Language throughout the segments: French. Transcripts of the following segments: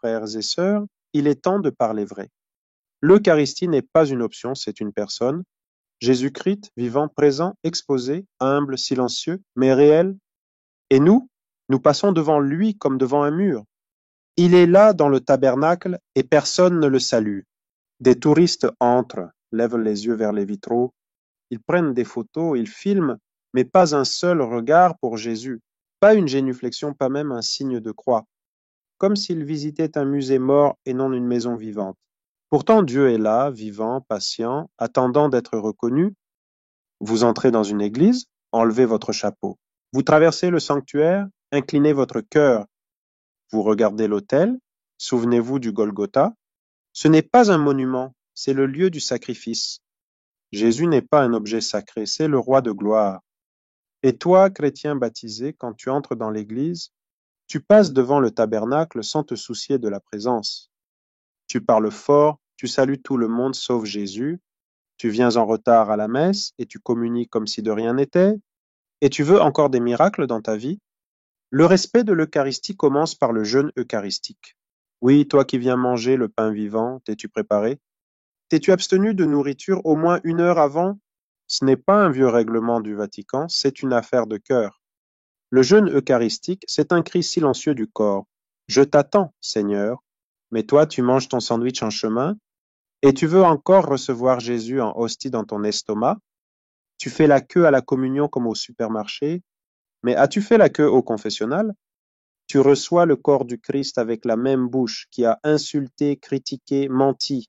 frères et sœurs, il est temps de parler vrai. L'Eucharistie n'est pas une option, c'est une personne. Jésus-Christ, vivant, présent, exposé, humble, silencieux, mais réel. Et nous passons devant lui comme devant un mur. Il est là dans le tabernacle et personne ne le salue. Des touristes entrent, lèvent les yeux vers les vitraux, ils prennent des photos, ils filment, mais pas un seul regard pour Jésus, pas une génuflexion, pas même un signe de croix, comme s'ils visitaient un musée mort et non une maison vivante. Pourtant Dieu est là, vivant, patient, attendant d'être reconnu. Vous entrez dans une église, enlevez votre chapeau. Vous traversez le sanctuaire, inclinez votre cœur. Vous regardez l'autel, souvenez-vous du Golgotha. Ce n'est pas un monument, c'est le lieu du sacrifice. Jésus n'est pas un objet sacré, c'est le roi de gloire. Et toi, chrétien baptisé, quand tu entres dans l'église, tu passes devant le tabernacle sans te soucier de la présence. Tu parles fort, tu salues tout le monde sauf Jésus, tu viens en retard à la messe et tu communies comme si de rien n'était, et tu veux encore des miracles dans ta vie. Le respect de l'Eucharistie commence par le jeûne eucharistique. Oui, toi qui viens manger le pain vivant, t'es-tu préparé? T'es-tu abstenu de nourriture au moins 1 heure avant? Ce n'est pas un vieux règlement du Vatican, c'est une affaire de cœur. Le jeûne eucharistique, c'est un cri silencieux du corps. Je t'attends, Seigneur, mais toi tu manges ton sandwich en chemin, et tu veux encore recevoir Jésus en hostie dans ton estomac. Tu fais la queue à la communion comme au supermarché, mais as-tu fait la queue au confessionnal? Tu reçois le corps du Christ avec la même bouche qui a insulté, critiqué, menti.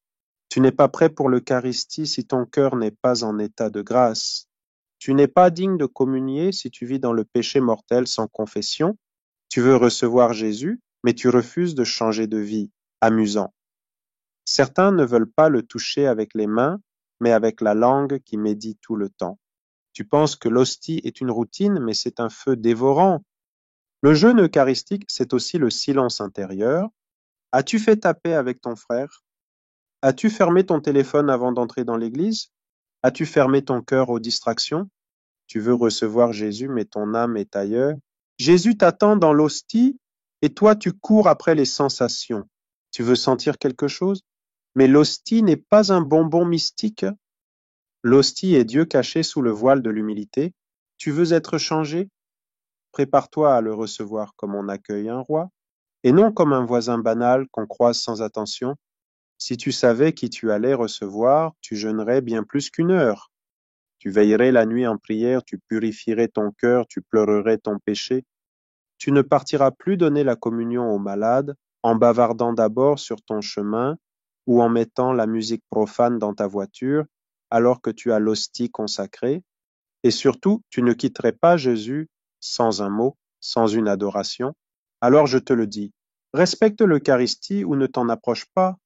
Tu n'es pas prêt pour l'Eucharistie si ton cœur n'est pas en état de grâce. Tu n'es pas digne de communier si tu vis dans le péché mortel sans confession. Tu veux recevoir Jésus, mais tu refuses de changer de vie. Amusant. Certains ne veulent pas le toucher avec les mains, mais avec la langue qui médit tout le temps. Tu penses que l'hostie est une routine, mais c'est un feu dévorant. Le jeûne eucharistique, c'est aussi le silence intérieur. As-tu fait ta paix avec ton frère? As-tu fermé ton téléphone avant d'entrer dans l'église? As-tu fermé ton cœur aux distractions? Tu veux recevoir Jésus, mais ton âme est ailleurs. Jésus t'attend dans l'hostie et toi tu cours après les sensations. Tu veux sentir quelque chose? Mais l'hostie n'est pas un bonbon mystique. L'hostie est Dieu caché sous le voile de l'humilité. Tu veux être changé? Prépare-toi à le recevoir comme on accueille un roi, et non comme un voisin banal qu'on croise sans attention. Si tu savais qui tu allais recevoir, tu jeûnerais bien plus qu'1 heure. Tu veillerais la nuit en prière, tu purifierais ton cœur, tu pleurerais ton péché. Tu ne partiras plus donner la communion aux malades en bavardant d'abord sur ton chemin ou en mettant la musique profane dans ta voiture alors que tu as l'hostie consacrée. Et surtout, tu ne quitterais pas Jésus sans un mot, sans une adoration. Alors je te le dis, respecte l'Eucharistie ou ne t'en approche pas.